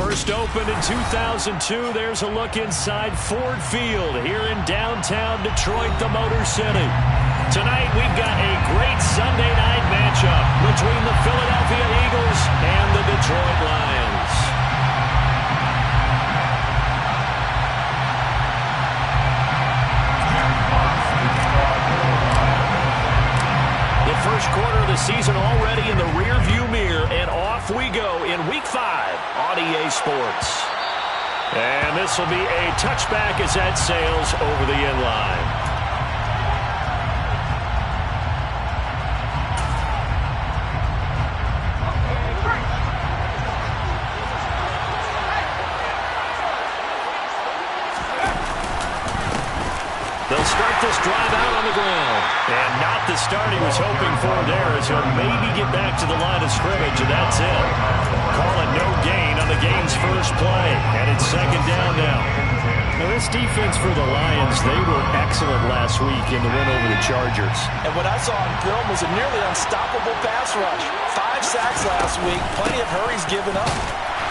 First opened in 2002, there's a look inside Ford Field here in downtown Detroit, the Motor City. Tonight, we've got a great Sunday night matchup between the Philadelphia Eagles and the Detroit Lions. The first quarter of the season already in the rearview mirror, and off we go in Week 5 on EA Sports. And this will be a touchback as that sails over the end line. They'll start this drive out on the ground. And not the start he was hoping for there, as he'll maybe get back to the line of scrimmage, and that's it. Call it no gain on the game's first play. And it's second down now. Now this defense for the Lions, they were excellent last week in the win over the Chargers. And what I saw on film was a nearly unstoppable pass rush. 5 sacks last week, plenty of hurries given up.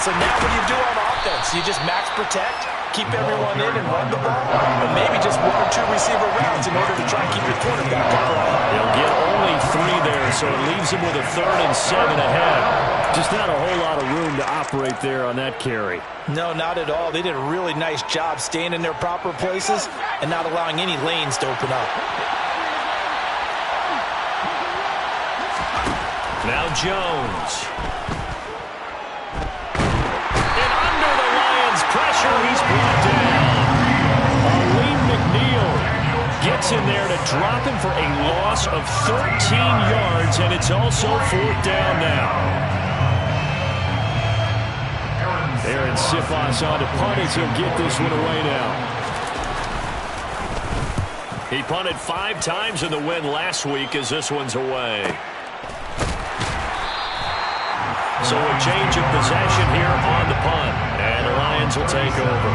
So now what do you do on offense? You just max protect, keep everyone in and run the ball, or maybe just 1 or 2 receiver routes in order to try and keep your quarterback upright. They'll get only 3 there, so it leaves him with a 3rd and 7 ahead. Just not a whole lot of room to operate there on that carry. No, not at all. They did a really nice job staying in their proper places and not allowing any lanes to open up. Now Jones. Pressure, he's brought down. Aleem McNeil gets in there to drop him for a loss of 13 yards, and it's also 4th down now. Aaron Sifos on to punt as he'll get this one away now. He punted 5 times in the win last week as this one's away. So a change of possession here on the punt. And the Lions will take over.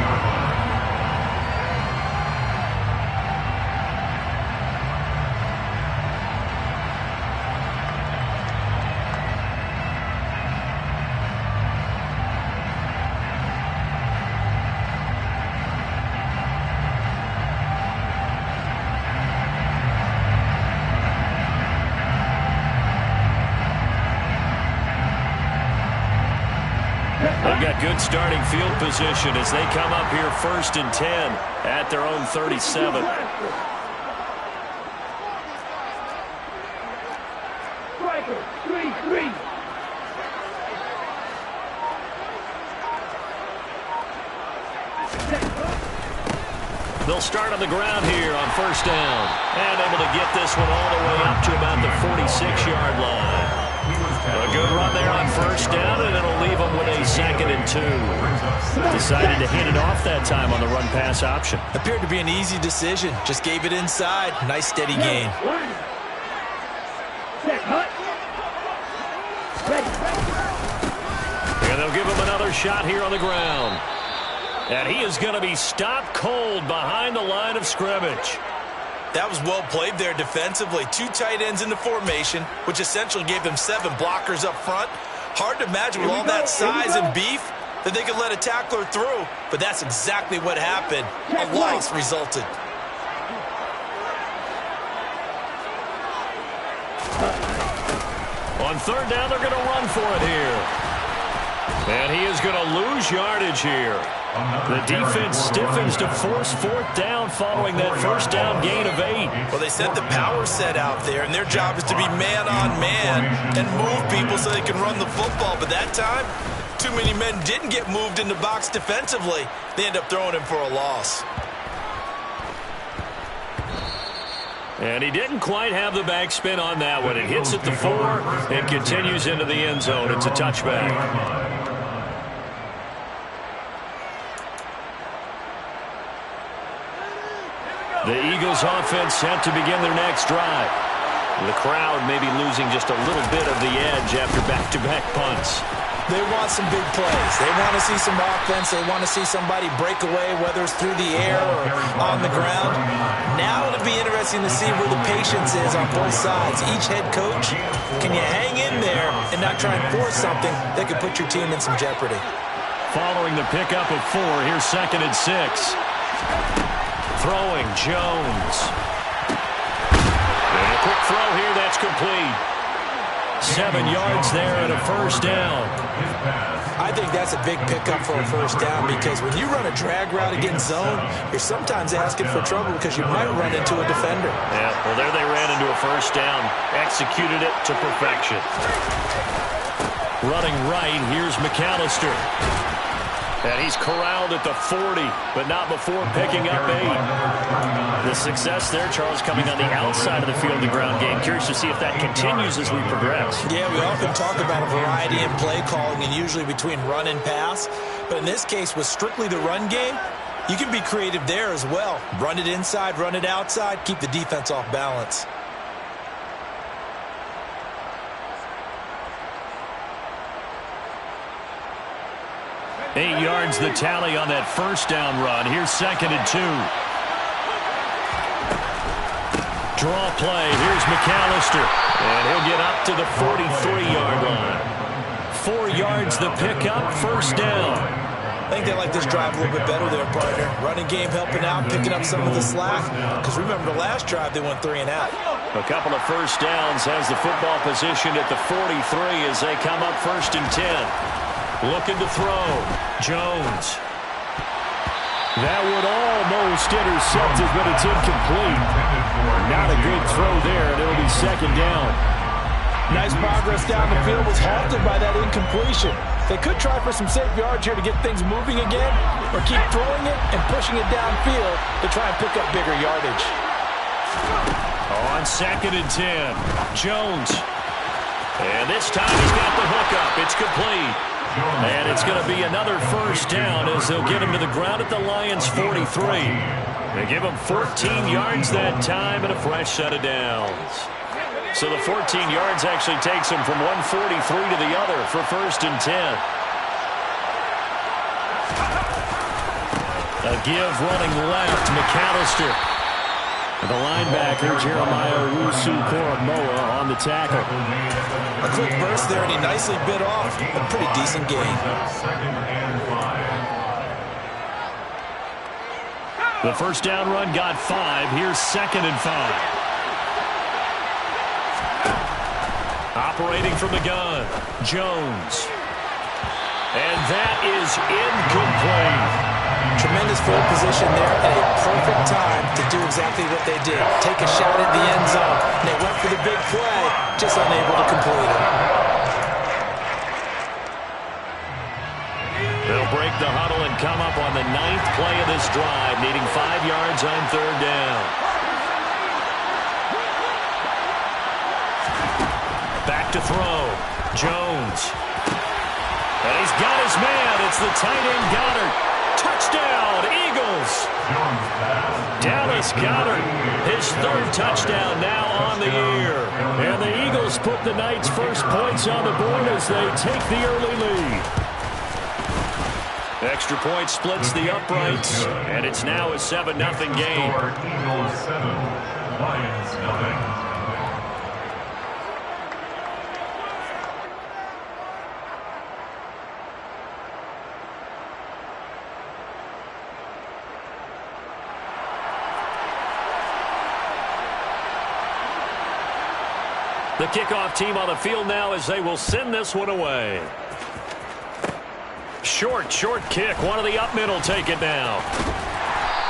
They've got good starting field position as they come up here 1st and 10 at their own 37. They'll start on the ground here on 1st down. And able to get this one all the way up to about the 46-yard line. A good run there on 1st down, and it'll leave them with a 2nd and 2. Decided to hand it off that time on the run-pass option. Appeared to be an easy decision. Just gave it inside. Nice, steady gain. And they'll give him another shot here on the ground. And he is going to be stopped cold behind the line of scrimmage. That was well played there defensively. 2 tight ends in the formation, which essentially gave them 7 blockers up front. Hard to imagine with all that size and beef that they could let a tackler through, but that's exactly what happened. A loss resulted. On 3rd down, they're going to run for it here. And he is going to lose yardage here. The defense stiffens to force 4th down following that 1st down gain of 8. Well, they sent the power set out there, and their job is to be man-on-man and move people so they can run the football. But that time, too many men didn't get moved in the box defensively. They end up throwing him for a loss. And he didn't quite have the backspin on that one. It hits at the 4 and continues into the end zone. It's a touchback. The Eagles offense set to begin their next drive. The crowd may be losing just a little bit of the edge after back-to-back punts. They want some big plays. They want to see some offense. They want to see somebody break away, whether it's through the air or on the ground. Now it'll be interesting to see where the patience is on both sides. Each head coach, can you hang in there and not try and force something that could put your team in some jeopardy? Following the pickup of 4, here's 2nd and 6. Throwing, Jones. And a quick throw here, that's complete. 7 yards there and a first down. I think that's a big pickup for a first down because when you run a drag route against zone, you're sometimes asking for trouble because you might run into a defender. Yeah, well, there they ran into a first down. Executed it to perfection. Running right, here's McAllister. And he's corralled at the 40, but not before picking up 8. The success there, Charles, coming on the outside of the field, the ground game. Curious to see if that continues as we progress. Yeah, we often talk about a variety in play calling and usually between run and pass. But in this case, with strictly the run game, you can be creative there as well. Run it inside, run it outside, keep the defense off balance. Eight yards the tally on that first down run. Here's 2nd and 2. Draw play. Here's McAllister. And he'll get up to the 43-yard line. 4 yards the pickup, first down. I think they like this drive a little bit better there, partner. Running game helping out, picking up some of the slack. Because remember, the last drive, they went 3 and out. A couple of first downs, has the football positioned at the 43 as they come up 1st and 10. Looking to throw. Jones. That would almost intercept it, but it's incomplete. Not a good throw there, and it'll be 2nd down. Nice progress down the field, was halted by that incompletion. They could try for some safe yards here to get things moving again, or keep throwing it and pushing it downfield to try and pick up bigger yardage. On 2nd and 10, Jones. And this time he's got the hookup. It's complete. And it's going to be another first down as they'll get him to the ground at the Lions' 43. They give him 14 yards that time and a fresh set of downs. So the 14 yards actually takes him from 143 to the other for 1st and 10. A give running left, McAllister. The linebacker, Jeremiah Owusu-Koramoah, on the tackle. A quick burst there, and he nicely bit off a pretty decent gain. The first down run got 5. Here's 2nd and 5. Operating from the gun, Jones. And that is incomplete. Tremendous field position there at a perfect time to do exactly what they did. Take a shot at the end zone. And they went for the big play, just unable to complete it. They'll break the huddle and come up on the 9th play of this drive, needing 5 yards on 3rd down. Back to throw. Jones. And he's got his man. It's the tight end Goddard. Touchdown, Eagles. Dallas Goedert, his 3rd touchdown now on the year. And the Eagles put the Knights' first points on the board as they take the early lead. Extra point splits the uprights, and it's now a 7-0 game. Eagles 7, Lions 0. The kickoff team on the field now as they will send this one away. Short kick. One of the up middle take it now.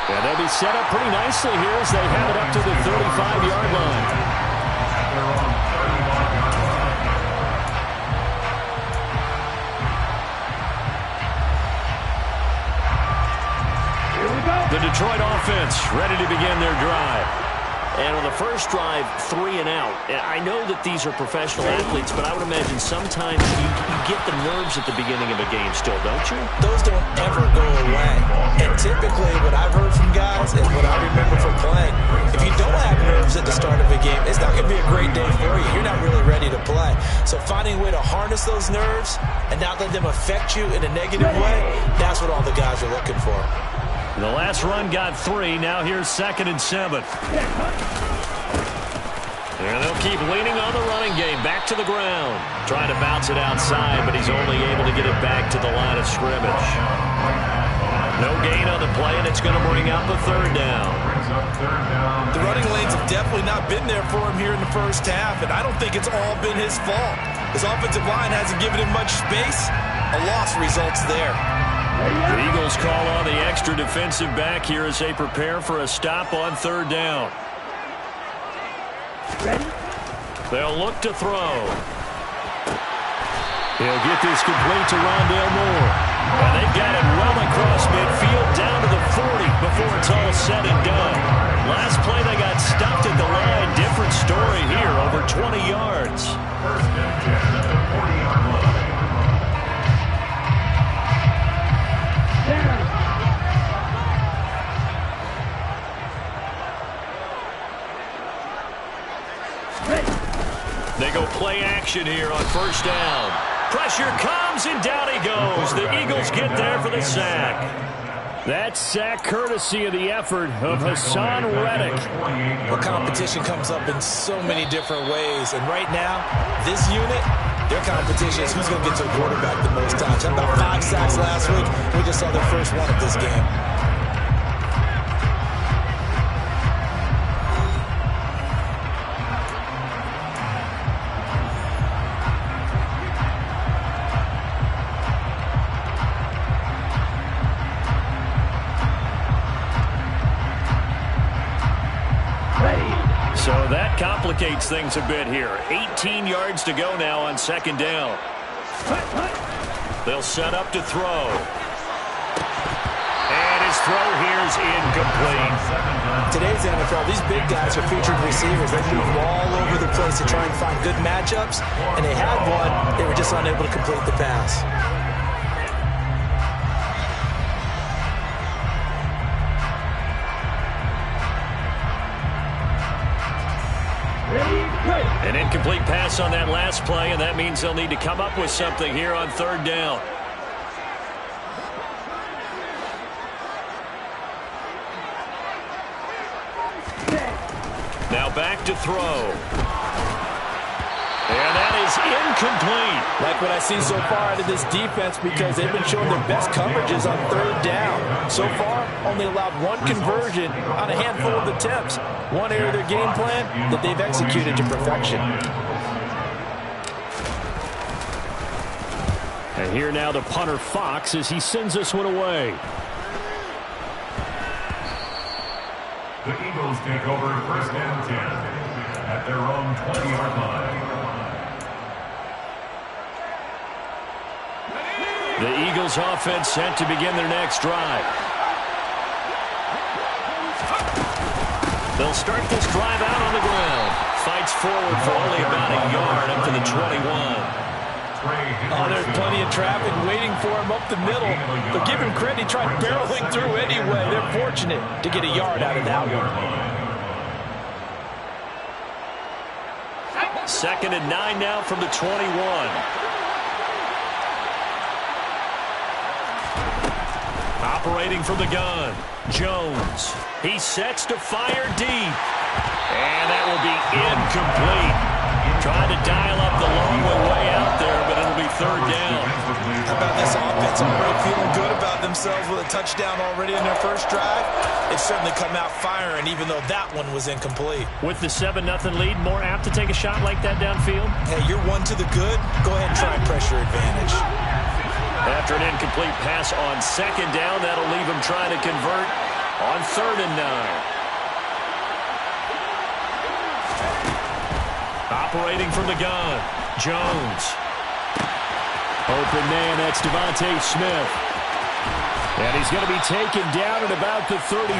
And they'll be set up pretty nicely here as they have it up to the 35-yard line. The Detroit offense ready to begin their drive. And on the first drive, 3 and out. And I know that these are professional athletes, but I would imagine sometimes you get the nerves at the beginning of a game still, don't you? Those don't ever go away. And typically what I've heard from guys and what I remember from playing, if you don't have nerves at the start of a game, it's not going to be a great day for you. You're not really ready to play. So finding a way to harness those nerves and not let them affect you in a negative way, that's what all the guys are looking for. The last run got 3. Now here's 2nd and 7. And they'll keep leaning on the running game. Back to the ground. Trying to bounce it outside, but he's only able to get it back to the line of scrimmage. No gain on the play, and it's going to bring up a third down. The running lanes have definitely not been there for him here in the first half, and I don't think it's all been his fault. His offensive line hasn't given him much space. A loss results there. The Eagles call on the extra defensive back here as they prepare for a stop on third down. They'll look to throw. He'll get this complete to Rondale Moore. And they've got it well across midfield down to the 40 before it's all said and done. Last play they got stuffed at the line. Different story here, over 20 yards. First and 10 at the 40-yard line. They go play action here on first down. Pressure comes, and down he goes. The Eagles get there for the sack. That sack courtesy of the effort of Hassan Reddick. The competition comes up in so many different ways, and right now, this unit, their competition is who's going to get to the quarterback the most times. Had about 5 sacks last week. We just saw their first one of this game. So that complicates things a bit here. 18 yards to go now on second down. They'll set up to throw. And his throw here is incomplete. Today's NFL, these big guys are featured receivers. They move all over the place to try and find good matchups, and they had one. They were just unable to complete the pass. An incomplete pass on that last play, and that means they'll need to come up with something here on third down. Now back to throw. And that is incomplete. Like what I see so far out of this defense, because they've been showing their best coverages on third down. So far, only allowed one conversion on a handful of attempts. One area of their game plan that they've executed to perfection. And here now the punter Fox as he sends this one away. The Eagles take over first and 10 at their own 20-yard line. The Eagles offense set to begin their next drive. They'll start this drive out on the ground. Fights forward for only about a yard up to the 21. Oh, there's plenty of traffic waiting for him up the middle. But give him credit, he tried barreling through anyway. They're fortunate to get a yard out of that one. 2nd and 9 now from the 21. Operating from the gun, Jones. He sets to fire deep. And that will be incomplete. Trying to dial up the long way out there, but it'll be third down. How about this offense? Already feeling good about themselves with a touchdown already in their first drive. They've certainly come out firing, even though that one was incomplete. With the 7-0 lead, more apt to take a shot like that downfield? Hey, you're one to the good. Go ahead and try and pressure advantage. After an incomplete pass on second down, that'll leave him trying to convert on 3rd and 9. Operating from the gun, Jones. Open man, that's Devontae Smith. And he's going to be taken down at about the 33.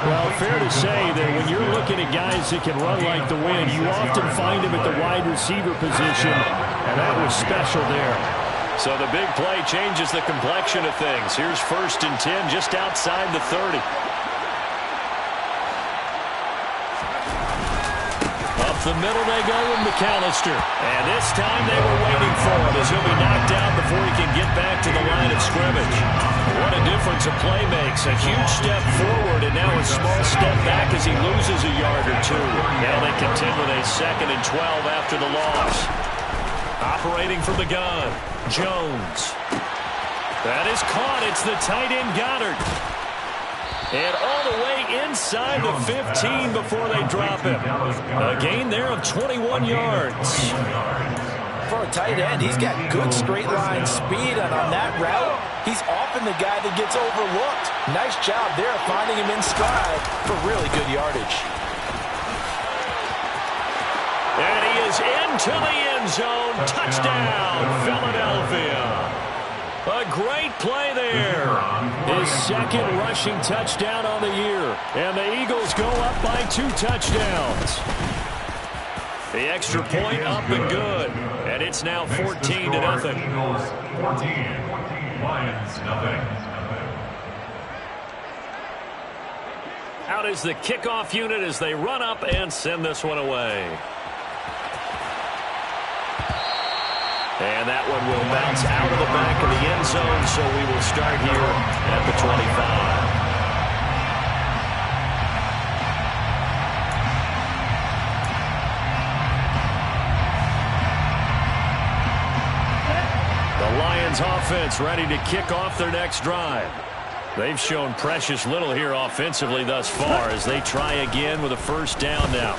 Well, fair to say that when you're looking at guys that can run like the wind, you often find them at the wide receiver position, and that was special there. So the big play changes the complexion of things. Here's 1st and 10 just outside the 30. Up the middle they go with McAllister. And this time they were waiting for him as he'll be knocked out before he can get back to the line of scrimmage. What a difference a play makes. A huge step forward and now a small step back as he loses a yard or two. Now they contend with a 2nd and 12 after the loss. Operating from the gun, Jones. That is caught. It's the tight end Goddard. And all the way inside the 15 before they drop him. A gain there of 21 yards. For a tight end, he's got good straight line speed, and on that route, he's often the guy that gets overlooked. Nice job there finding him in stride for really good yardage. And he is into the end zone. Touchdown, Philadelphia. A great play there. His 2nd rushing touchdown on the year. And the Eagles go up by 2 touchdowns. The extra point up and good. And it's now 14-0. Eagles 14, Lions nothing. Out is the kickoff unit as they run up and send this one away. And that one will bounce out of the back of the end zone, so we will start here at the 25. The Lions offense ready to kick off their next drive. They've shown precious little here offensively thus far as they try again with a 1st down now.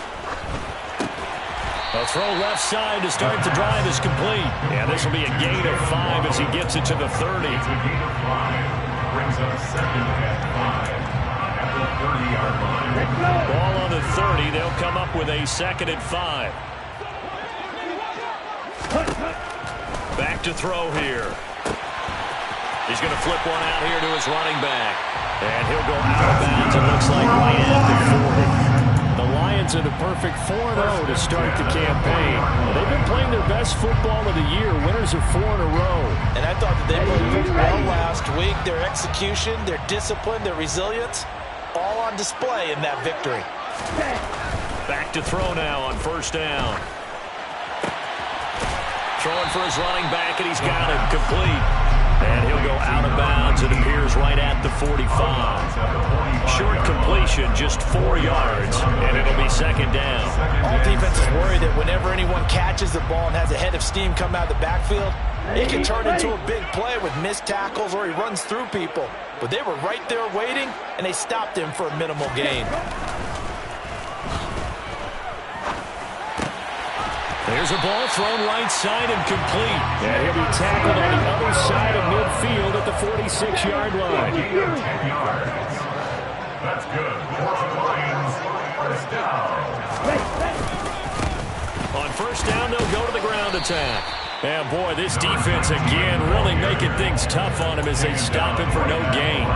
A throw left side to start the drive is complete. And this will be a gain of 5 as he gets it to the 30. It's a gain of 5. Brings up 2nd and 5 at the 30-yard line. Ball on the 30. They'll come up with a 2nd and 5. Back to throw here. He's going to flip one out here to his running back. And he'll go out of bounds, it looks like, right at the 40. The Lions are the perfect 4-0 to start the campaign. They've been playing their best football of the year, winners of 4 in a row. And I thought that they played pretty well last week. Their execution, their discipline, their resilience, all on display in that victory. Back to throw now on 1st down. Throwing for his running back, and he's got it complete. And he'll go out of bounds. It appears right at the 45. Short completion, just 4 yards, and it'll be 2nd down. All defenses worry that whenever anyone catches the ball and has a head of steam come out of the backfield, it can turn into a big play with missed tackles or he runs through people. But they were right there waiting, and they stopped him for a minimal gain. There's a ball thrown right side and complete. And he'll be tackled on the other side of midfield at the 46-yard line. 10 yards. That's good. For the Lions, 1st down. On 1st down, they'll go to the ground attack. And boy, this defense again really making things tough on him as they stop him for no gain.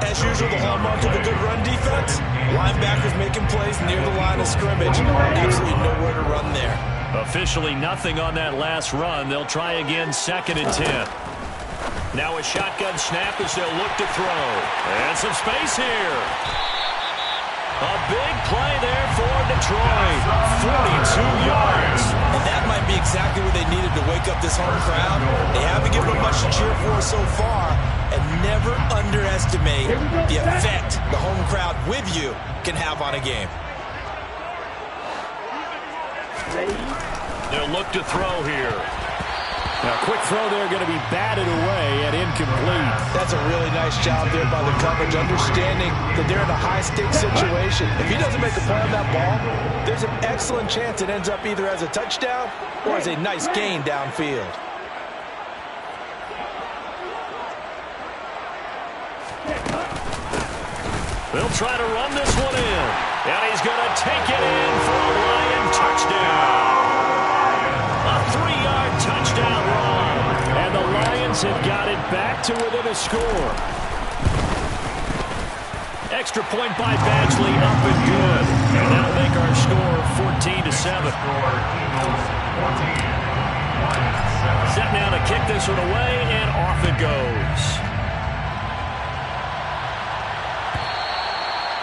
As usual, the hallmark of a good run defense, linebackers making plays near the line of scrimmage. Absolutely nowhere to run there. Officially nothing on that last run. They'll try again 2nd and 10. Now a shotgun snap as they'll look to throw. And some space here. A big play there for Detroit. 42 yards. And that might be exactly what they needed to wake up this home crowd. They haven't given them much to cheer for so far. And never underestimate the effect the home crowd with you can have on a game. They'll look to throw here. Now, quick throw there going to be batted away and incomplete. That's a really nice job there by the coverage, understanding that they're in a high-stakes situation. If he doesn't make a play on that ball, there's an excellent chance it ends up either as a touchdown or as a nice gain downfield. They'll try to run this one in. And he's going to take it in for a Lion touchdown. A 3-yard touchdown run. And the Lions have got it back to within a score. Extra point by Badgley, up and good. And that'll make our score 14-7. Set now to kick this one away, and off it goes.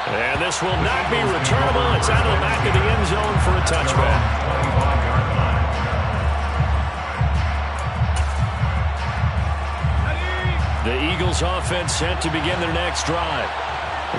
And this will not be returnable. It's out of the back of the end zone for a touchback. 25-yard line. The Eagles offense set to begin their next drive.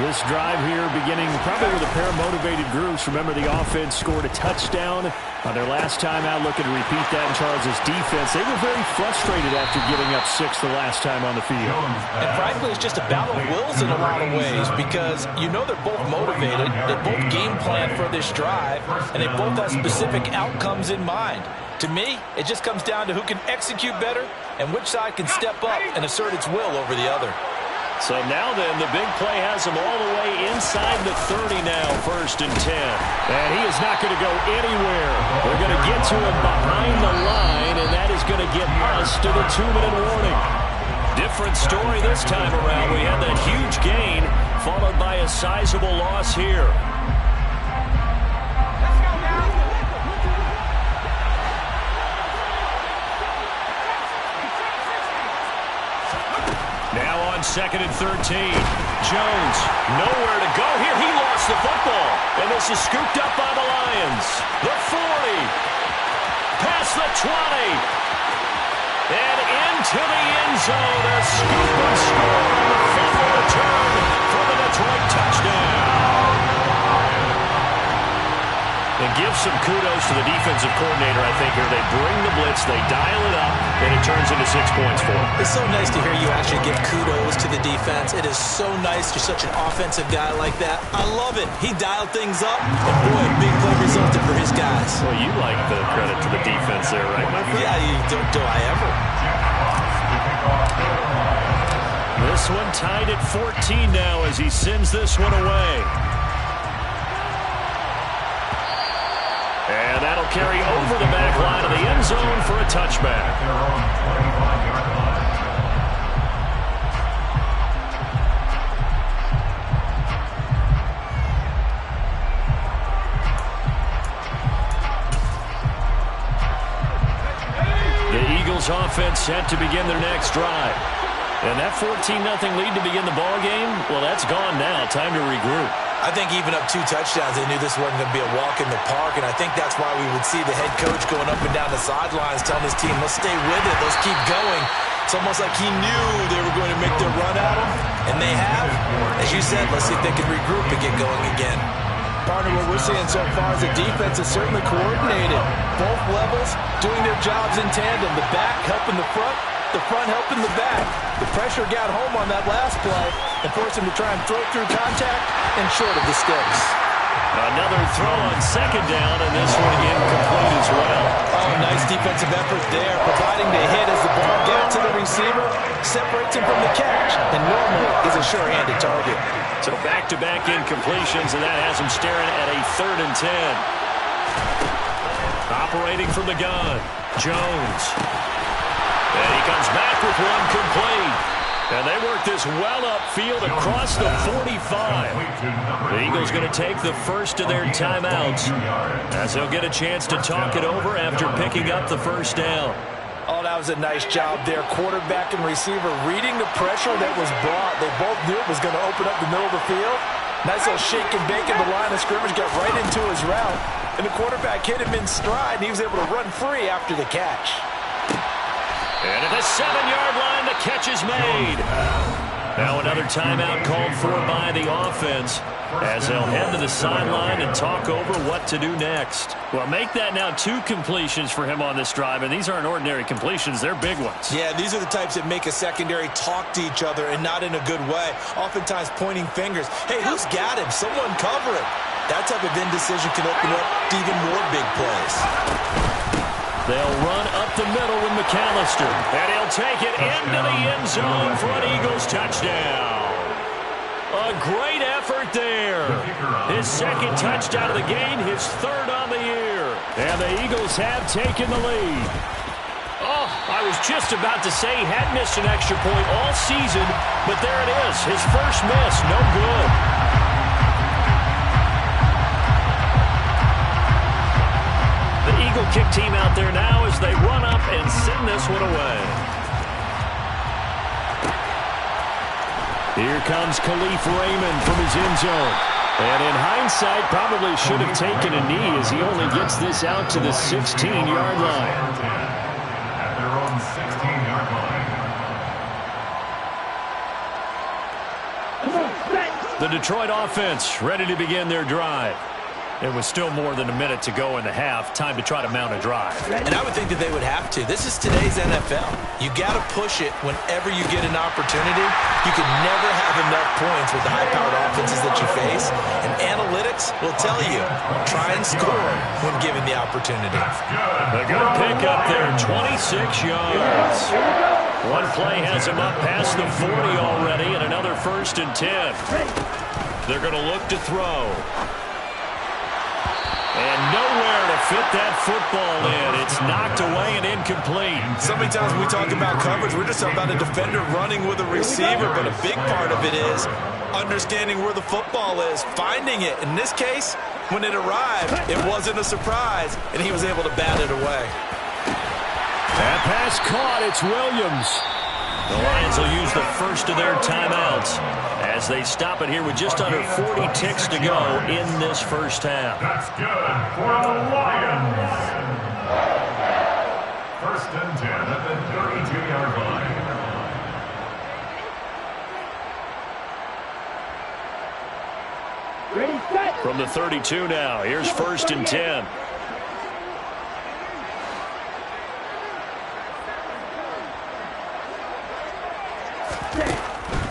This drive here beginning probably with a pair of motivated groups. Remember, the offense scored a touchdown on their last time out, looking to repeat that in Charles' defense. They were very frustrated after giving up 6 the last time on the field. And frankly, it's just a battle of wills in a lot of ways because you know they're both motivated, they both game plan for this drive, and they both have specific outcomes in mind. To me, it just comes down to who can execute better and which side can step up and assert its will over the other. So now then, the big play has him all the way inside the 30 now, 1st and 10. And he is not going to go anywhere. They're going to get to him behind the line, and that is going to get us to the 2-minute warning. Different story this time around. We had that huge gain, followed by a sizable loss here. Now on 2nd and 13. Jones, nowhere to go here. He lost the football. And this is scooped up by the Lions. The 40. Past the 20. And into the end zone. A scoop and score on the fumble return for the Detroit touchdown. And give some kudos to the defensive coordinator, I think, here. They bring the blitz, they dial it up, and it turns into 6 points for them. It's so nice to hear you actually give kudos to the defense. It is so nice you're such an offensive guy like that. I love it. He dialed things up, and boy, a big play resulted for his guys. Well, you like the credit to the defense there, right, my friend? Yeah, do I ever. This one tied at 14 now as he sends this one away. And that'll carry over the back line of the end zone for a touchback. Their own 25-yard line. The Eagles offense set to begin their next drive. And that 14-0 lead to begin the ball game, well, that's gone now. Time to regroup. I think even up 2 touchdowns, they knew this wasn't going to be a walk in the park, and I think that's why we would see the head coach going up and down the sidelines telling his team, let's stay with it, let's keep going. It's almost like he knew they were going to make their run at him, and they have. As you said, let's see if they can regroup and get going again. Partner, what we're seeing so far is the defense is certainly coordinated. Both levels doing their jobs in tandem. The back helping the front helping the back. The pressure got home on that last play and forced him to try and throw through contact and short of the sticks. Another throw on 2nd down, and this one incomplete as well. Oh, nice defensive effort there, providing the hit as the ball gets to the receiver, separates him from the catch, and normally is a sure-handed target. So back-to-back incompletions, and that has him staring at a 3rd and 10. Operating from the gun, Jones. And he comes back with one complete. And they work this well upfield across the 45. The Eagles going to take the first of their timeouts as they'll get a chance to talk it over after picking up the first down. Oh, that was a nice job there. Quarterback and receiver reading the pressure that was brought. They both knew it was going to open up the middle of the field. Nice little shake and bake in the line of scrimmage, got right into his route. And the quarterback hit him in stride, and he was able to run free after the catch. And at the 7-yard line, the catch is made. Now another timeout called for by the offense as they'll head to the sideline and talk over what to do next. Well, make that now 2 completions for him on this drive, and these aren't ordinary completions. They're big ones. Yeah, these are the types that make a secondary talk to each other and not in a good way. Oftentimes pointing fingers. Hey, who's got him? Someone cover him. That type of indecision can open up to even more big plays. They'll run up the middle with McAllister, and he'll take it into the end zone for an Eagles touchdown. A great effort there. His 2nd touchdown of the game, his 3rd on the year. And the Eagles have taken the lead. Oh, I was just about to say he had missed an extra point all season, but there it is. His first miss, no good. The Eagle kick team out there now as they run up and send this one away. Here comes Khalif Raymond from his end zone. And in hindsight, probably should have taken a knee as he only gets this out to the 16-yard line. At their own 16-yard line. The Detroit offense ready to begin their drive. It was still more than a minute to go in the half. Time to try to mount a drive. And I would think that they would have to. This is today's NFL. You got to push it whenever you get an opportunity. You can never have enough points with the high-powered offenses that you face. And analytics will tell you, try and score when given the opportunity. A good pickup there, 26 yards. One play has him up past the 40 already, and another 1st and 10. They're going to look to throw. And nowhere to fit that football in. It's knocked away and incomplete. So many times when we talk about coverage, we're just talking about a defender running with a receiver, but a big part of it is understanding where the football is, finding it. In this case, when it arrived, it wasn't a surprise, and he was able to bat it away. That pass caught. It's Williams. The Lions will use the first of their timeouts as they stop it here with just under 40 ticks to go in this first half. That's good for the Lions. 1st and 10 at the 32-yard line. Ready, set. From the 32 now, here's 1st and 10.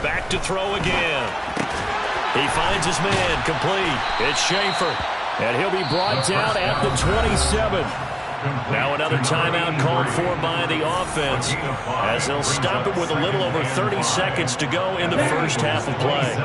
Back to throw again. He finds his man, complete. It's Schaefer, and he'll be brought down at the 27. Now another timeout called for by the offense as they'll stop it with a little over 30 seconds to go in the first half of play.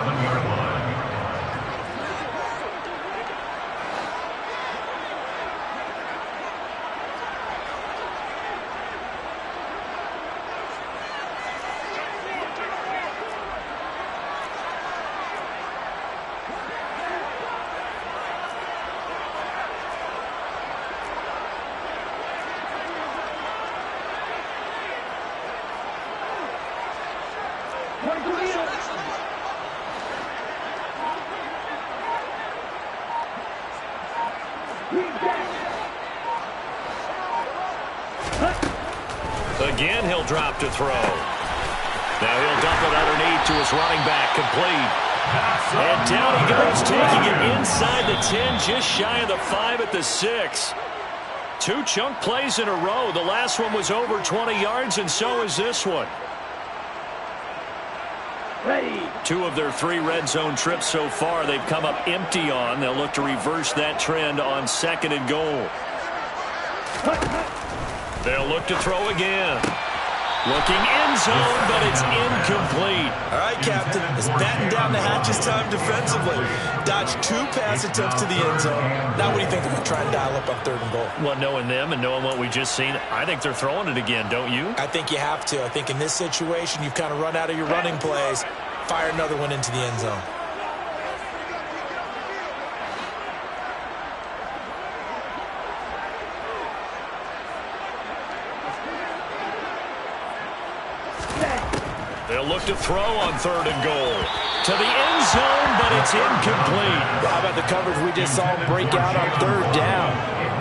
Again, he'll drop to throw. Now he'll dump it underneath to his running back, complete. And down he goes, taking it inside the 10, just shy of the 5 at the 6. 2 chunk plays in a row. The last one was over 20 yards, and so is this one. Ready. 2 of their 3 red zone trips so far they've come up empty on. They'll look to reverse that trend on 2nd and goal. They'll look to throw again. Looking end zone, but it's incomplete. All right, Captain. It's batten down the hatches time defensively. Dodged 2 pass attempts to the end zone. Now what do you think they're going to try and dial up on 3rd and goal? Well, knowing them and knowing what we just seen, I think they're throwing it again, don't you? I think you have to. I think in this situation, you've kind of run out of your running plays. Fire another one into the end zone. They'll look to throw on 3rd and goal. To the end zone, but it's incomplete. How about the coverage we just saw break out on 3rd down?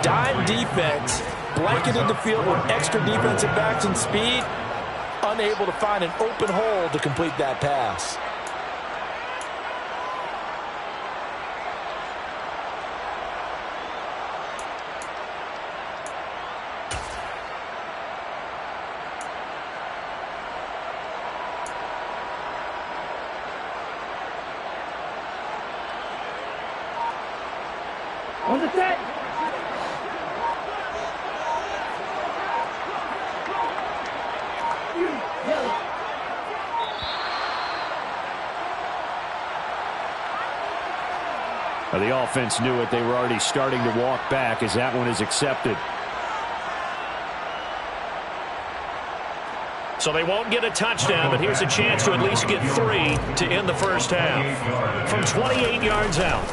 Dime defense, blanketed the field with extra defensive backs and speed, unable to find an open hole to complete that pass. On the set. Now the offense knew it. They were already starting to walk back as that one is accepted. So they won't get a touchdown, but here's a chance to at least get 3 to end the first half. From 28 yards out.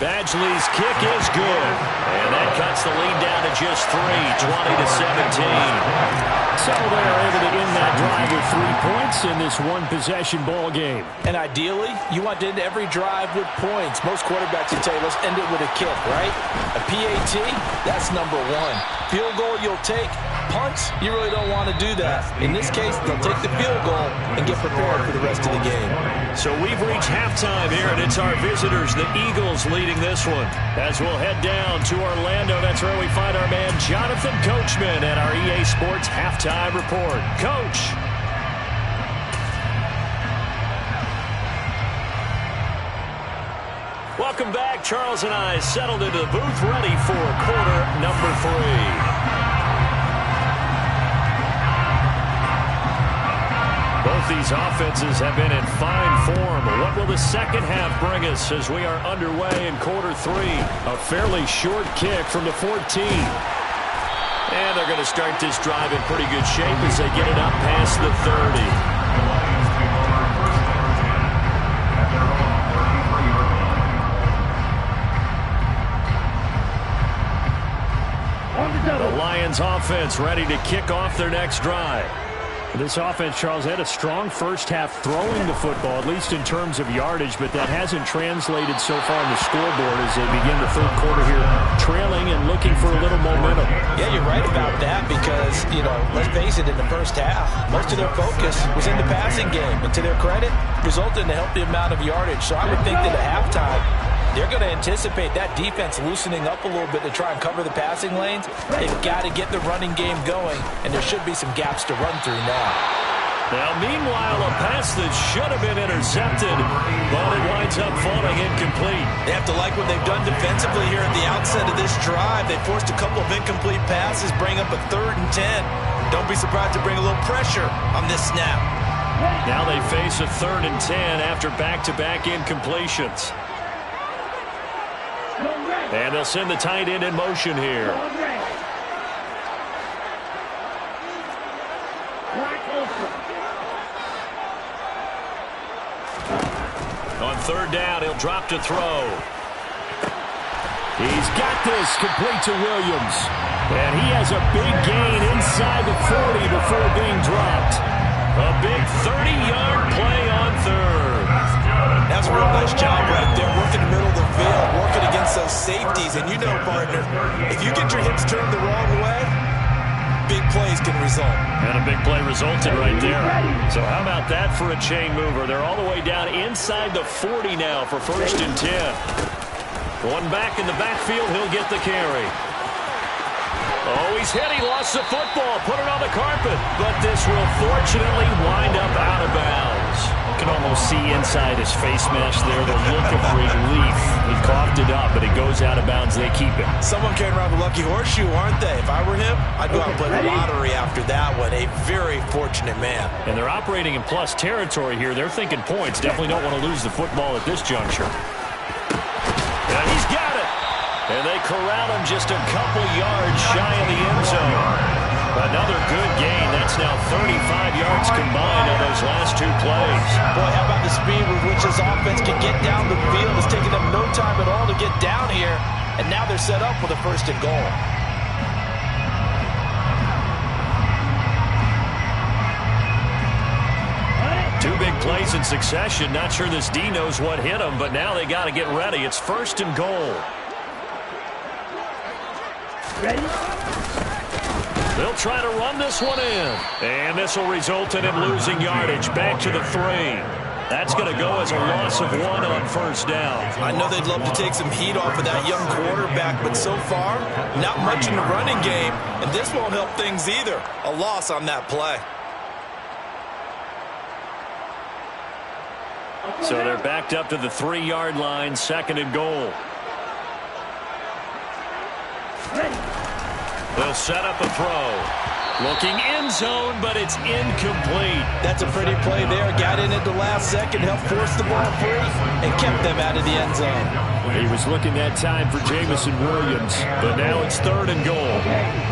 Badgley's kick is good. And that cuts the lead down to just 3, 20-17. So they're able to end that drive with 3 points in this one-possession ball game. And ideally, you want to end every drive with points. Most quarterbacks would tell you, let's end it with a kick, right? A PAT, that's number one. Field goal you'll take. Punts, you really don't want to do that. In this case, they'll take the field goal and get prepared for the rest of the game. So we've reached halftime here, and it's our visitors, the Eagles, leading this one. As we'll head down to Orlando, that's where we find our man Jonathan Coachman at our EA Sports Halftime Report. Coach. Welcome back. Charles and I settled into the booth, ready for quarter number 3. Both these offenses have been in fine form. What will the second half bring us as we are underway in quarter 3? A fairly short kick from the 14. And they're going to start this drive in pretty good shape as they get it up past the 30. The Lions offense ready to kick off their next drive. This offense, Charles, had a strong first half throwing the football, at least in terms of yardage, but that hasn't translated so far on the scoreboard as they begin the third quarter here, trailing and looking for a little momentum. Yeah, you're right about that because, let's face it, in the first half, most of their focus was in the passing game. And to their credit, resulted in a healthy amount of yardage. So I would think that at halftime, they're going to anticipate that defense loosening up a little bit to try and cover the passing lanes. They've got to get the running game going, and there should be some gaps to run through now. Now, meanwhile, a pass that should have been intercepted, but it winds up falling incomplete. They have to like what they've done defensively here at the outset of this drive. They forced a couple of incomplete passes, bring up a 3rd and 10. Don't be surprised to bring a little pressure on this snap. Now they face a 3rd and 10 after back-to-back incompletions. And they'll send the tight end in motion here. On 3rd down, he'll drop to throw. He's got this complete to Williams. And he has a big gain inside the 40 before being dropped. A big 30-yard play on 3rd. That's a real nice job right there, working the middle of the field, working against those safeties. And partner, if you get your hips turned the wrong way, big plays can result. And a big play resulted right there. So how about that for a chain mover? They're all the way down inside the 40 now for 1st and 10. One back in the backfield, he'll get the carry. Oh, he's hit. He lost the football. Put it on the carpet. But this will fortunately wind up out of bounds. You can almost see inside his face mask there the look of relief. He coughed it up, but it goes out of bounds. They keep it. Someone came around the lucky horseshoe, aren't they? If I were him, I'd go out and play the lottery after that one. A very fortunate man. And they're operating in plus territory here. They're thinking points. Definitely don't want to lose the football at this juncture. And he's got it. And they corral him just a couple yards shy of the end zone. Another good gain. That's now 35 yards combined on those last 2 plays. Boy, how about the speed with which this offense can get down the field? It's taken them no time at all to get down here. And now they're set up with a 1st and goal. Two big plays in succession. Not sure this D knows what hit him, but now they got to get ready. It's 1st and goal. Ready? They'll try to run this one in. And this will result in him losing yardage back to the 3. That's going to go as a loss of 1 on 1st down. I know they'd love to take some heat off of that young quarterback, but so far, not much in the running game. And this won't help things either. A loss on that play. So they're backed up to the 3-yard line, 2nd and goal. They'll set up a throw. Looking end zone, but it's incomplete. That's a pretty play there. Got in at the last second, helped force the ball free, and kept them out of the end zone. He was looking that time for Jameson Williams, but now it's 3rd and goal.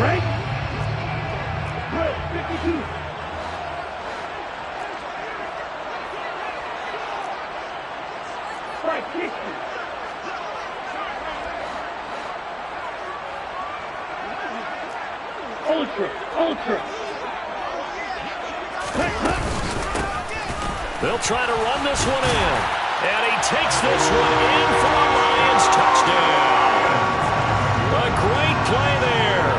Break. 52. Strike 60. Ultra. They'll try to run this one in. And he takes this one in for a Lions touchdown. A great play there.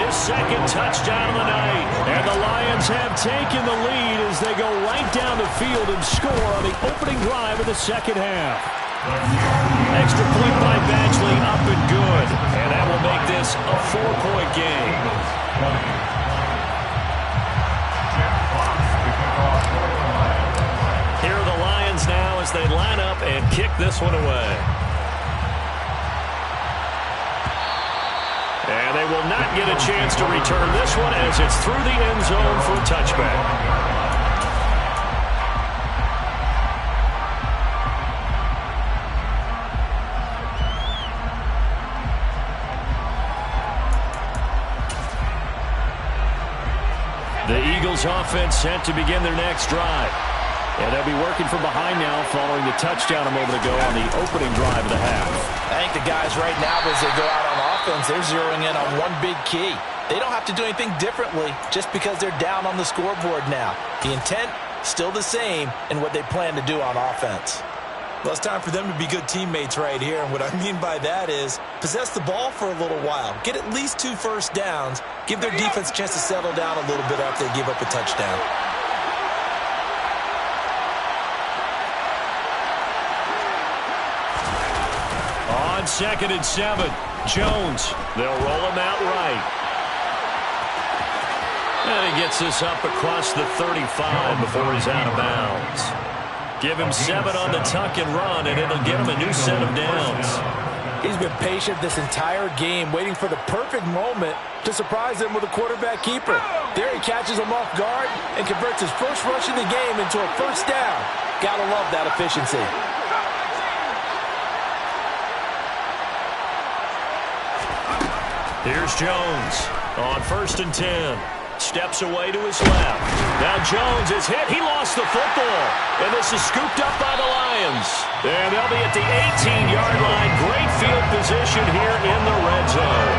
His second touchdown of the night. And the Lions have taken the lead as they go right down the field and score on the opening drive of the second half. Extra point by Badgley, up and good. And that will make this a 4-point game. Here are the Lions now as they line up and kick this one away. And they will not get a chance to return this one as it's through the end zone for a touchback. The Eagles offense set to begin their next drive. And they'll be working from behind now following the touchdown a moment ago on the opening drive of the half. I think the guys right now, as they go out on offense, they're zeroing in on one big key. They don't have to do anything differently just because they're down on the scoreboard now. The intent, still the same in what they plan to do on offense. Well, it's time for them to be good teammates right here. And what I mean by that is possess the ball for a little while. Get at least 2 first downs. Give their defense a chance to settle down a little bit after they give up a touchdown. On 2nd and 7, Jones. They'll roll him out right. And he gets this up across the 35 before he's out of bounds. Give him 7 on the tuck and run, and it'll get him a new set of downs. He's been patient this entire game, waiting for the perfect moment to surprise him with a quarterback keeper. There he catches him off guard and converts his first rush of the game into a first down. Gotta love that efficiency. Here's Jones on 1st and 10. Steps away to his left. Now Jones is hit. He lost the football. And this is scooped up by the Lions. And they'll be at the 18-yard line. Great field position here in the red zone.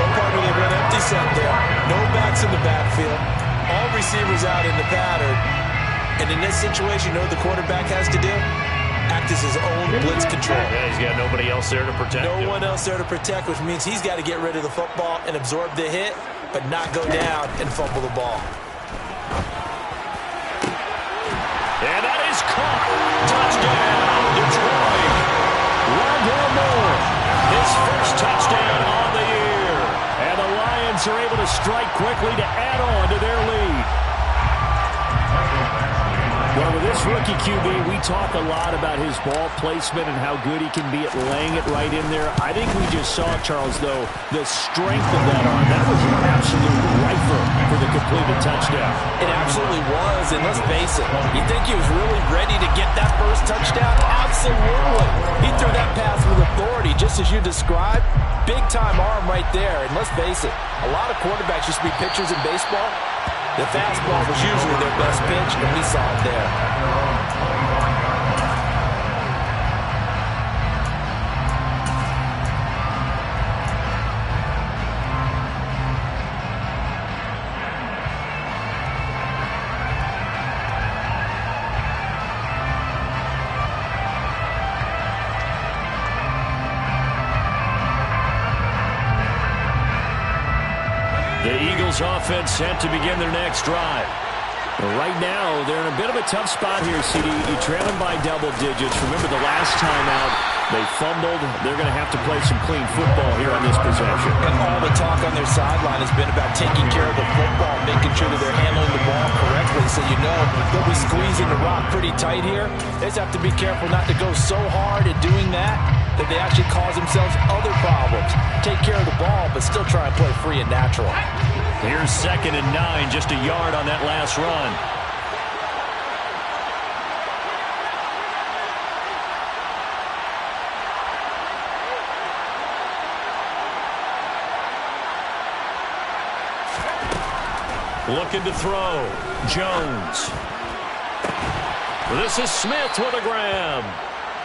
One part where they run empty set there. No backs in the backfield. All receivers out in the pattern. And in this situation, you know what the quarterback has to do? Act as his own blitz control. Yeah, he's got nobody else there to protect him. No one else there to protect, which means he's got to get rid of the football and absorb the hit, but not go down and fumble the ball. And that is caught. Touchdown, Detroit. Rondale Moore, his first touchdown on the year. And the Lions are able to strike quickly to add on to their lead. Well, with this rookie QB, we talk a lot about his ball placement and how good he can be at laying it right in there. I think we just saw, Charles, though, the strength of that arm. That was an absolute rifle for the completed touchdown. It absolutely was, and let's face it, you think he was really ready to get that first touchdown? Absolutely. He threw that pass with authority, just as you described. Big-time arm right there, and let's face it, a lot of quarterbacks used to be pitchers in baseball. The fastball was usually their best pitch, and we saw it there. The Eagles offense set to begin their next drive. Right now, they're in a bit of a tough spot here, CD. You're trailing by double digits. Remember the last time out, they fumbled. They're going to have to play some clean football here on this possession. And all the talk on their sideline has been about taking care of the football, making sure that they're handling the ball correctly. So you know they'll be squeezing the rock pretty tight here. They just have to be careful not to go so hard at doing that they actually cause themselves other problems. Take care of the ball, but still try and play free and natural. Here's 2nd and 9, just a yard on that last run. Looking to throw. Jones. This is Smith with a grab.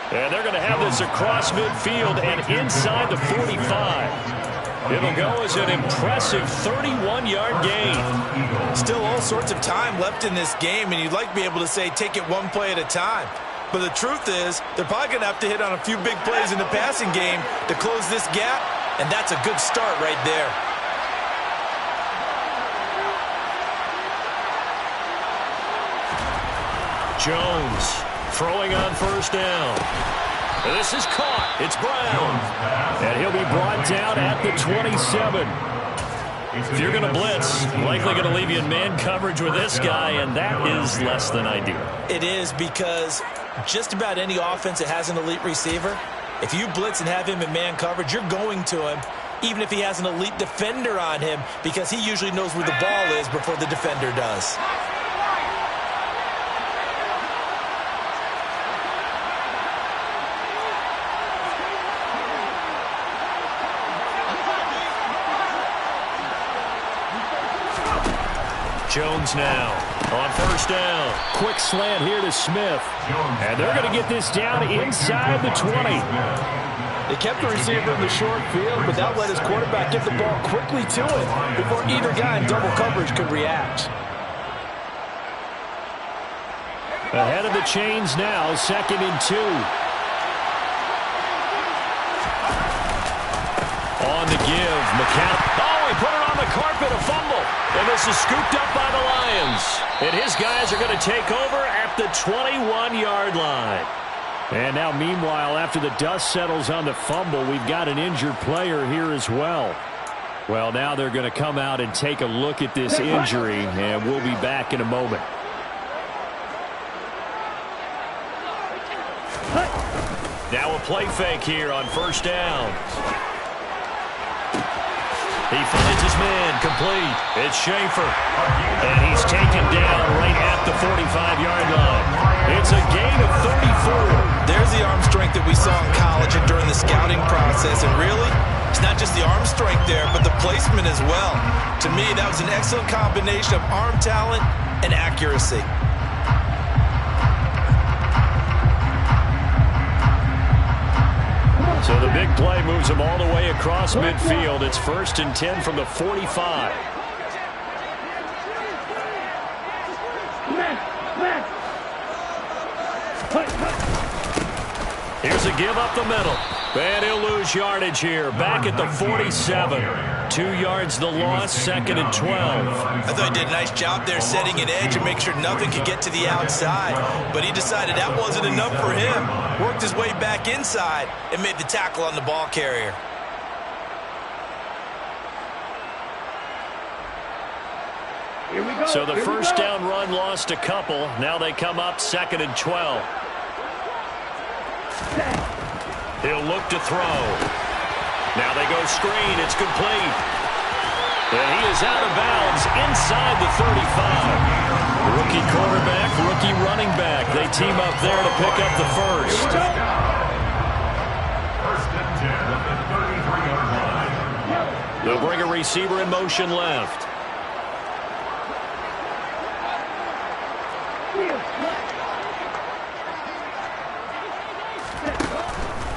And they're going to have this across midfield and inside the 45. It'll go as an impressive 31-yard gain. Still all sorts of time left in this game, and you'd like to be able to say take it one play at a time. But the truth is, they're probably going to have to hit on a few big plays in the passing game to close this gap, and that's a good start right there. Jones throwing on first down. This is caught. It's Brown. And he'll be brought down at the 27. If you're going to blitz, likely going to leave you in man coverage with this guy, and that is less than ideal. It is, because just about any offense that has an elite receiver, if you blitz and have him in man coverage, you're going to him, even if he has an elite defender on him, because he usually knows where the ball is before the defender does. Jones now on first down. Quick slant here to Smith. And they're going to get this down inside the 20. They kept the receiver in the short field, but that let his quarterback get the ball quickly to it before either guy in double coverage could react. Ahead of the chains now, 2nd and 2. On the give, McCown. Oh, he put it on the carpet, a fumble. And this is scooped up by the Lions. And his guys are going to take over at the 21-yard line. And now, meanwhile, after the dust settles on the fumble, we've got an injured player here as well. Well, now they're going to come out and take a look at this injury, and we'll be back in a moment. Now a play fake here on first down. He finds his man, complete. It's Schaefer. And he's taken down right at the 45-yard line. It's a gain of 34. There's the arm strength that we saw in college and during the scouting process. And really, it's not just the arm strength there, but the placement as well. To me, that was an excellent combination of arm talent and accuracy. So the big play moves him all the way across midfield. It's 1st and 10 from the 45. Here's a give up the middle. And he'll lose yardage here. Back at the 47. 2 yards the loss, 2nd and 12. I thought he did a nice job there setting an edge and make sure nothing could get to the outside. But he decided that wasn't enough for him. Worked his way back inside and made the tackle on the ball carrier. So the first down run lost a couple. Now they come up 2nd and 12. He'll look to throw. Now they go screen. It's complete. And he is out of bounds inside the 35. Rookie quarterback, rookie running back. They team up there to pick up the first. 1st and 10 at the 33-yard line. They'll bring a receiver in motion left.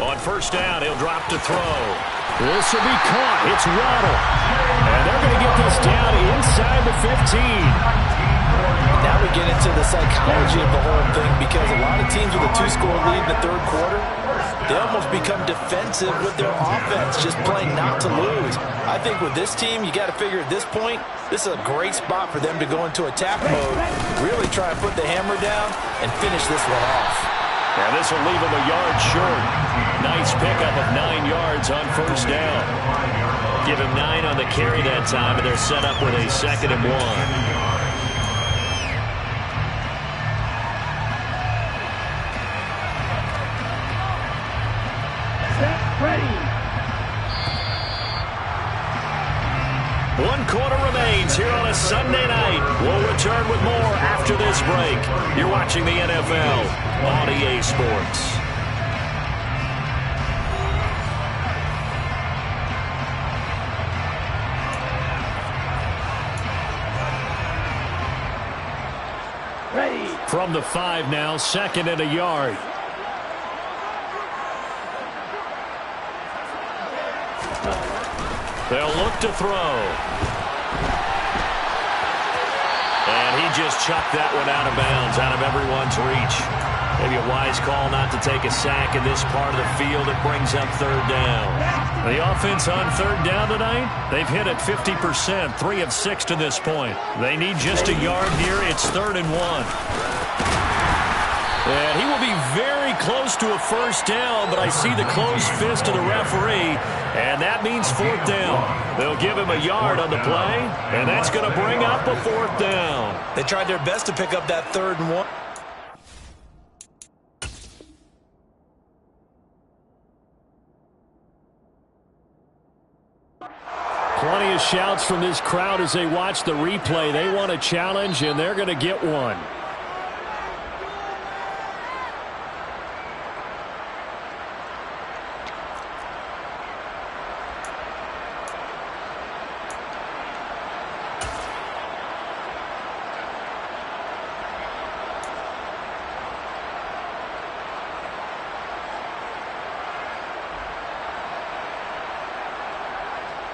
On first down, he'll drop to throw. This will be caught. It's Waddle. And they're going to get this down inside the 15. Now we get into the psychology of the whole thing, because a lot of teams with a 2-score lead in the 3rd quarter, they almost become defensive with their offense, just playing not to lose. I think with this team, you got to figure at this point, this is a great spot for them to go into attack mode, really try and put the hammer down and finish this one off. And this will leave him a yard short. Nice pickup of 9 yards on first down. Give him 9 on the carry that time, and they're set up with a 2nd and 1. One quarter remains here on a Sunday night. We'll return with more after this break. You're watching the NFL on EA Sports. From the 5 now, 2nd and a yard. They'll look to throw. And he just chucked that one out of bounds, out of everyone's reach. Maybe a wise call not to take a sack in this part of the field. It brings up third down. The offense on third down tonight, they've hit it 50%, 3 of 6 to this point. They need just a yard here. It's 3rd and 1. And he will be very close to a first down, but I see the closed fist of the referee, and that means 4th down. They'll give him a yard on the play, and that's going to bring up a 4th down. They tried their best to pick up that 3rd and 1. Plenty of shouts from this crowd as they watch the replay. They want a challenge, and they're going to get one.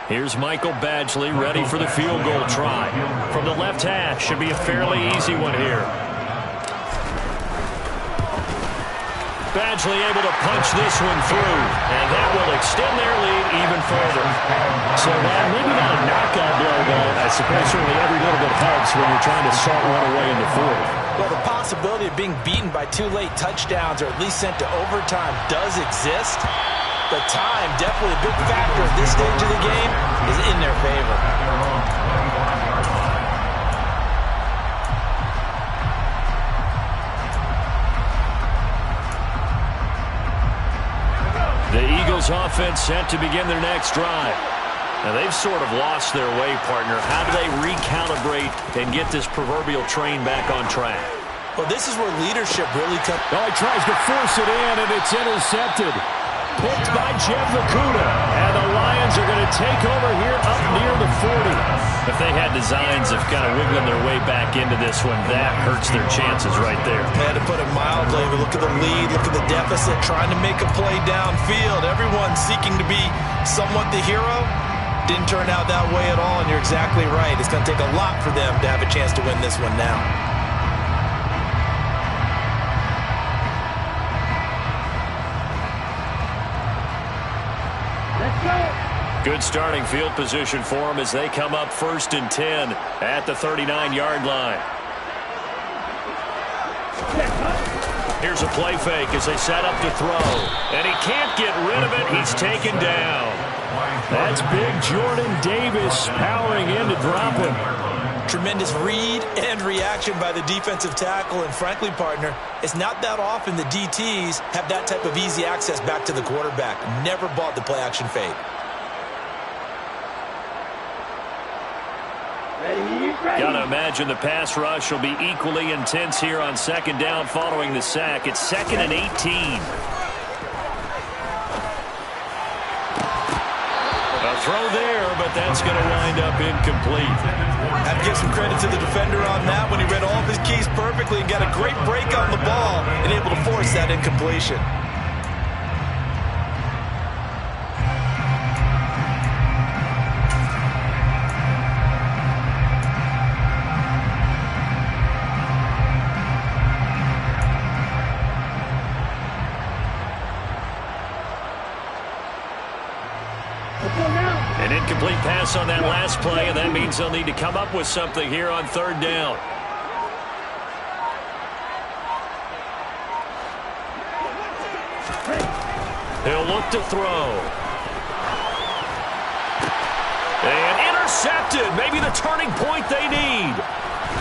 Here's Michael Badgley ready for the field goal try. From the left hash, should be a fairly easy one here. Badgley able to punch this one through, and that will extend their lead even further. So maybe not a knockout blow, but I suppose certainly every little bit helps when you're trying to salt one away in the 4th. Well, the possibility of being beaten by 2 late touchdowns or at least sent to overtime does exist. The time, definitely a big factor at this stage of the game, is in their favor. The Eagles offense set to begin their next drive. Now they've sort of lost their way, partner. How do they recalibrate and get this proverbial train back on track? Well, this is where leadership really comes. Oh, he tries to force it in, and it's intercepted. Picked by Jeff Okudah. And the Lions are going to take over here up near the 40. If they had designs of kind of wiggling their way back into this one, that hurts their chances right there. Yeah, to put it mildly, look at the lead, look at the deficit, trying to make a play downfield. Everyone seeking to be somewhat the hero. Didn't turn out that way at all, and you're exactly right. It's going to take a lot for them to have a chance to win this one now. Good starting field position for them as they come up 1st and 10 at the 39-yard line. Here's a play fake as they set up to throw. And he can't get rid of it. He's taken down. That's big Jordan Davis powering in to drop him. Tremendous read and reaction by the defensive tackle. And frankly, partner, it's not that often the DTs have that type of easy access back to the quarterback. Never bought the play-action fake. Got to imagine the pass rush will be equally intense here on 2nd down following the sack. It's 2nd and 18. A throw there, but that's going to wind up incomplete. Have to give some credit to the defender on that when he read all of his keys perfectly and got a great break on the ball and able to force that incompletion. An incomplete pass on that last play, and that means they'll need to come up with something here on 3rd down. He'll look to throw. And intercepted. Maybe the turning point they need.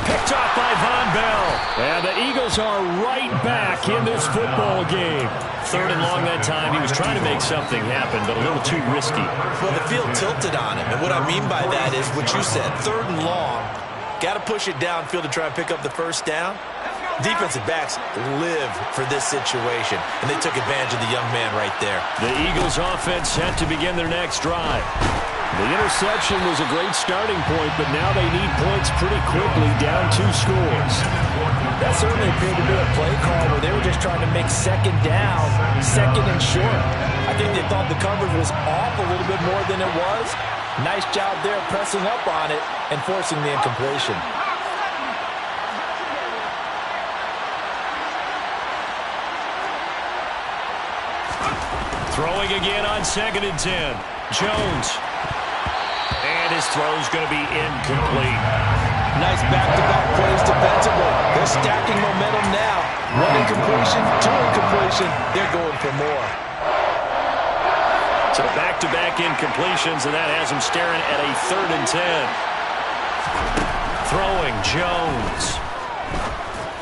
Picked off by Von Bell. And the Eagles are right back in this football game. 3rd and long that time. He was trying to make something happen, but a little too risky. Well, the field tilted on him. And what I mean by that is what you said. 3rd and long. Got to push it downfield to try and pick up the first down. Defensive backs live for this situation. And they took advantage of the young man right there. The Eagles offense set to begin their next drive. The interception was a great starting point, but now they need points pretty quickly, down 2 scores. That certainly appeared to be a play call where they were just trying to make 2nd down, 2nd and short. I think they thought the coverage was off a little bit more than it was. Nice job there pressing up on it and forcing the incompletion. Throwing again on 2nd and 10. Jones. And his throw's going to be incomplete. Nice back-to-back plays defensively. They're stacking momentum now. 1 incompletion, 2 incompletion. They're going for more. So back-to-back incompletions, and that has him staring at a 3rd and 10. Throwing Jones.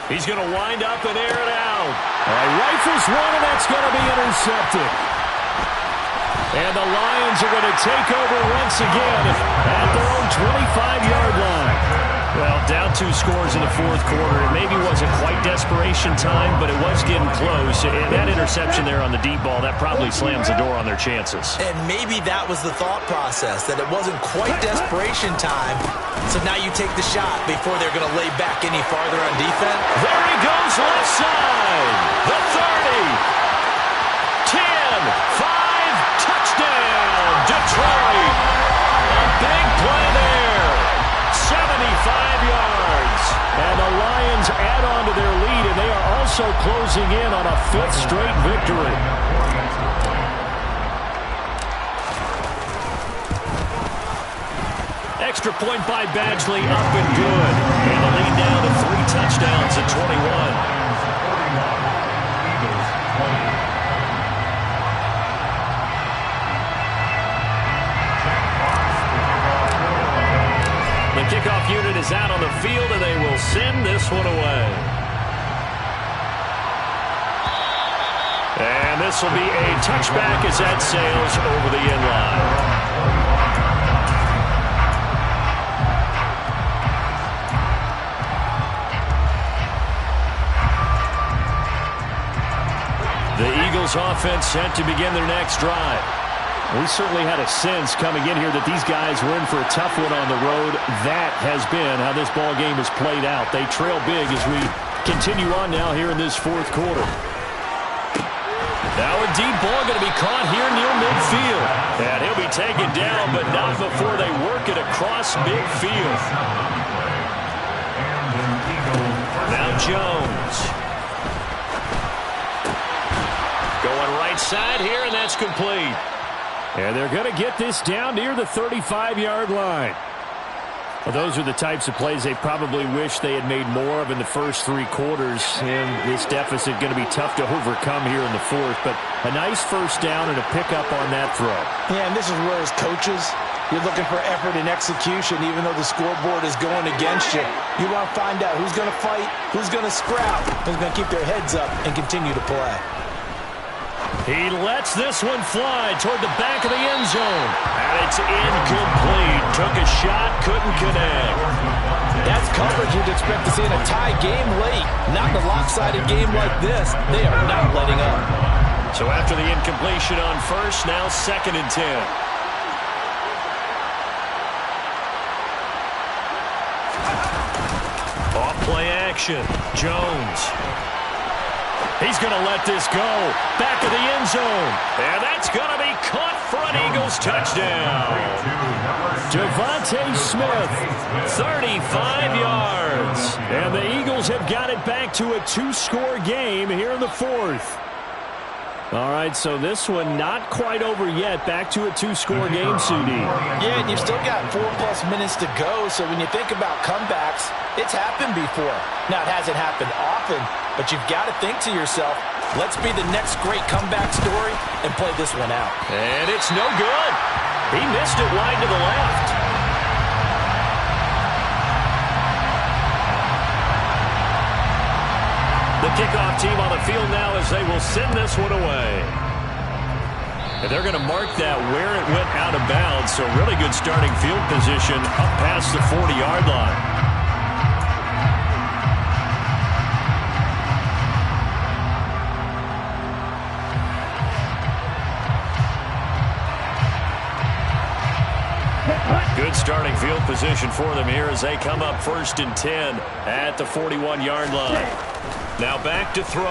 He's going to wind up and air it out. All right, rifles one, and that's going to be intercepted. And the Lions are going to take over once again at their own 25-yard line. Well, down 2 scores in the 4th quarter. It maybe wasn't quite desperation time, but it was getting close. And that interception there on the deep ball, that probably slams the door on their chances. And maybe that was the thought process, that it wasn't quite desperation time. So now you take the shot before they're going to lay back any farther on defense. There he goes left side. The 30. 10, 5, touchdown, Detroit. A big play there. 75 yards. And the Lions add on to their lead, and they are also closing in on a 5th straight victory. Extra point by Badgley, up and good. And the lead down to 3 touchdowns at 21. The kickoff unit is out on the field, and they will send this one away. And this will be a touchback as that sails over the end line. The Eagles offense set to begin their next drive. We certainly had a sense coming in here that these guys were in for a tough one on the road. That has been how this ball game has played out. They trail big as we continue on now here in this 4th quarter. Now a deep ball going to be caught here near midfield. And he'll be taken down, but not before they work it across midfield. Now Jones. Going right side here, and that's complete. And they're going to get this down near the 35-yard line. Well, those are the types of plays they probably wish they had made more of in the first 3 quarters. And this deficit going to be tough to overcome here in the 4th. But a nice first down and a pickup on that throw. Yeah, and this is where as coaches, you're looking for effort and execution, even though the scoreboard is going against you. You want to find out who's going to fight, who's going to scrap, who's going to keep their heads up and continue to play. He lets this one fly toward the back of the end zone. And it's incomplete. Took a shot, couldn't connect. That's coverage you'd expect to see in a tie game late. Not in a lopsided game like this. They are not letting up. So after the incompletion on first, now 2nd and 10. Off play action. Jones. He's going to let this go. Back of the end zone. And that's going to be caught for an Eagles touchdown. Devontae Smith. 35 yards. And the Eagles have got it back to a 2-score game here in the 4th. All right, so this one not quite over yet. Back to a 2-score game, Sudi. Yeah, and you've still got 4+ minutes to go, so when you think about comebacks, it's happened before. Now, it hasn't happened often, but you've got to think to yourself, let's be the next great comeback story and play this one out. And it's no good. He missed it wide to the left. The kickoff team on the field now as they will send this one away. And they're going to mark that where it went out of bounds. So really good starting field position up past the 40-yard line. Good starting field position for them here as they come up 1st and 10 at the 41-yard line. Now back to throw.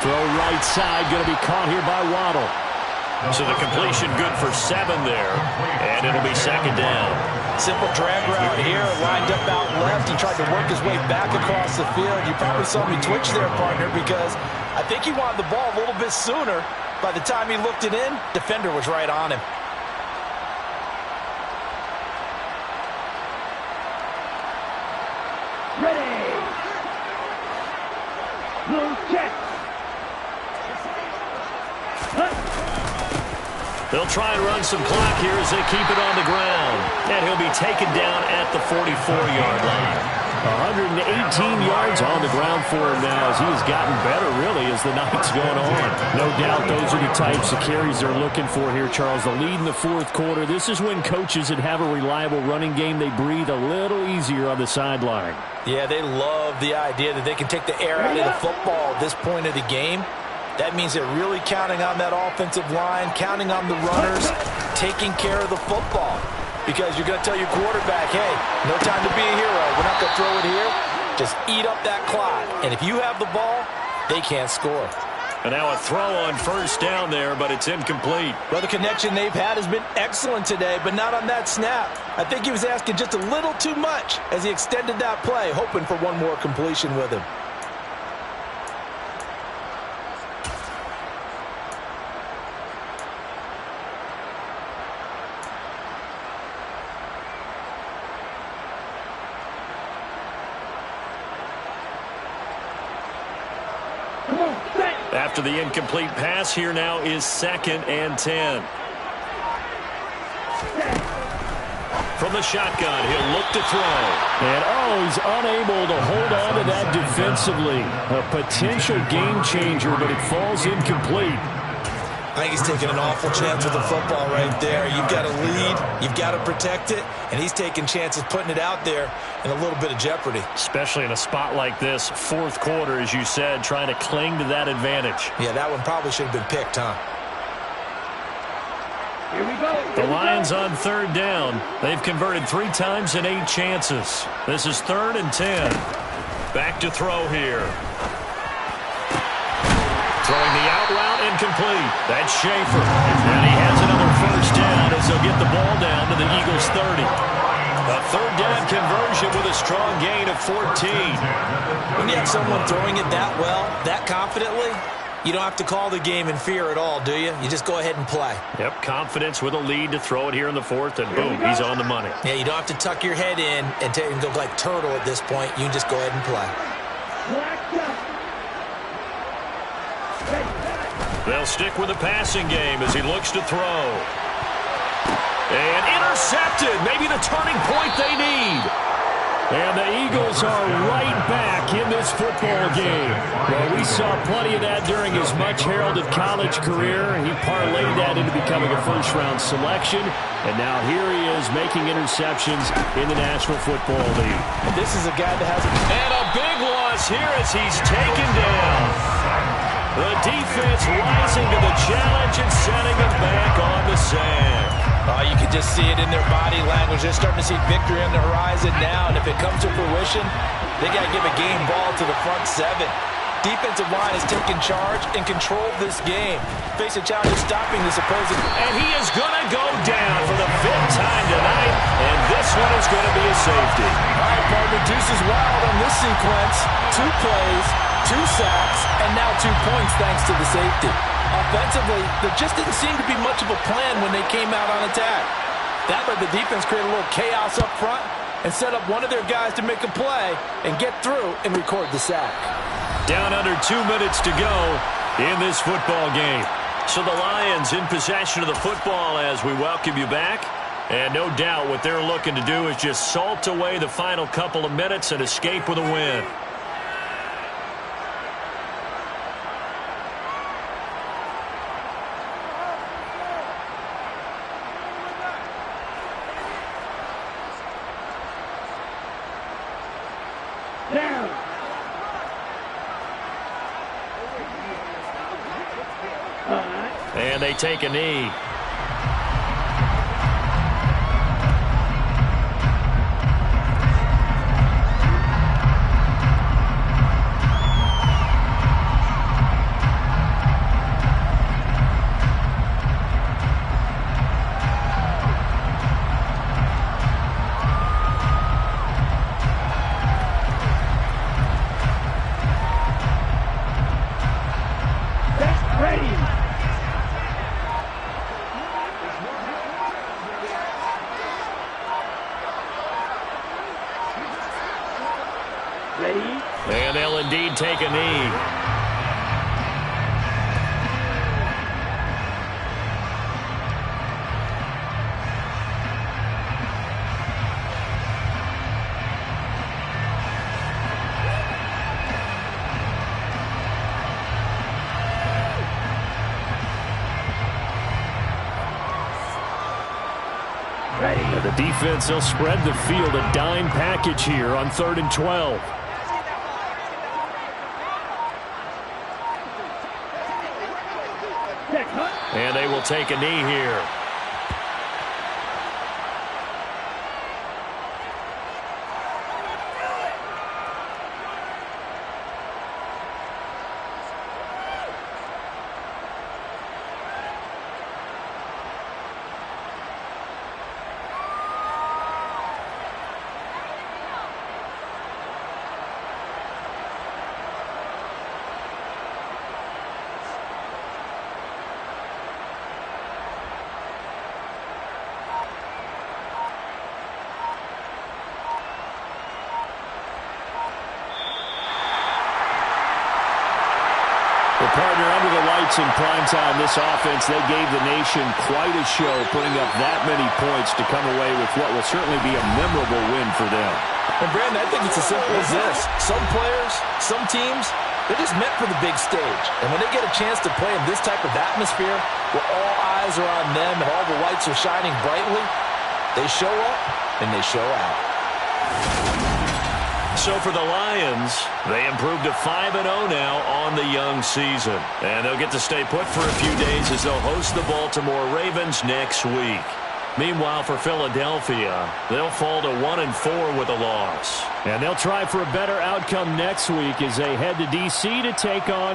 Throw right side, going to be caught here by Waddle. So the completion good for 7 there, and it'll be second down. Simple drag route here, lined up out left. He tried to work his way back across the field. You probably saw me twitch there, partner, because I think he wanted the ball a little bit sooner. By the time he looked it in, defender was right on him. Ready. Blue check. They'll try and run some clock here as they keep it on the ground. And he'll be taken down at the 44-yard line. 118 yards on the ground for him now as he has gotten better, really, as the night's going on. No doubt those are the types of carries they're looking for here, Charles. The lead in the fourth quarter. This is when coaches that have a reliable running game, they breathe a little easier on the sideline. Yeah, they love the idea that they can take the air out of the football at this point of the game. That means they're really counting on that offensive line, counting on the runners, taking care of the football. Because you're going to tell your quarterback, hey, no time to be a hero. We're not going to throw it here. Just eat up that clock. And if you have the ball, they can't score. And now a throw on first down there, but it's incomplete. Well, the connection they've had has been excellent today, but not on that snap. I think he was asking just a little too much as he extended that play, hoping for one more completion with him. After the incomplete pass, here now is 2nd and 10. From the shotgun, he'll look to throw. And, he's unable to hold on to that defensively. A potential game changer, but it falls incomplete. I think he's taking an awful chance with the football right there. You've got to lead, you've got to protect it, and he's taking chances putting it out there in a little bit of jeopardy. Especially in a spot like this, fourth quarter, as you said, trying to cling to that advantage. Yeah, that one probably should have been picked, huh? Here we go. The Lions on 3rd down. They've converted 3 times in 8 chances. This is 3rd and 10. Back to throw here. Throwing the out route incomplete. That's Schaefer. And he has another first down as they'll get the ball down to the Eagles' 30. A 3rd down conversion with a strong gain of 14. When you have someone throwing it that well, that confidently, you don't have to call the game in fear at all, do you? You just go ahead and play. Yep, confidence with a lead to throw it here in the 4th, and boom, he's on the money. Yeah, you don't have to tuck your head in and go like turtle at this point. You can just go ahead and play. They'll stick with the passing game as he looks to throw. And intercepted. Maybe the turning point they need. And the Eagles are right back in this football game. Well, we saw plenty of that during his much-heralded college career. He parlayed that into becoming a first-round selection. And now here he is making interceptions in the National Football League. And this is a guy that has And a big loss here as he's taken down. The defense rising to the challenge and setting them back on the sand. You can just see it in their body language. They're starting to see victory on the horizon now, and if it comes to fruition, they got to give a game ball to the front 7. Defensive line has taken charge and controlled this game. Face a challenge of stopping this opposing. And he is going to go down for the 5th time tonight, and this one is going to be a safety. All right, partner, deuce is wild on this sequence. 2 plays, 2 sacks, and now 2 points thanks to the safety. Offensively, there just didn't seem to be much of a plan when they came out on attack. That let the defense create a little chaos up front and set up one of their guys to make a play and get through and record the sack. Down under 2 minutes to go in this football game. So the Lions in possession of the football as we welcome you back. And no doubt what they're looking to do is just salt away the final couple of minutes and escape with a win. And they take a knee. take a knee. And the defense, they'll spread the field, a dime package here on 3rd and 12. And they will take a knee here. Well, partner, under the lights in primetime, this offense, they gave the nation quite a show, putting up that many points to come away with what will certainly be a memorable win for them. And, Brandon, I think it's as simple as this. Some players, some teams, they're just meant for the big stage. And when they get a chance to play in this type of atmosphere, where all eyes are on them and all the lights are shining brightly, they show up and they show out. So for the Lions, they improved to 5-0 now on the young season. And they'll get to stay put for a few days as they'll host the Baltimore Ravens next week. Meanwhile, for Philadelphia, they'll fall to 1-4 with a loss. And they'll try for a better outcome next week as they head to D.C. to take on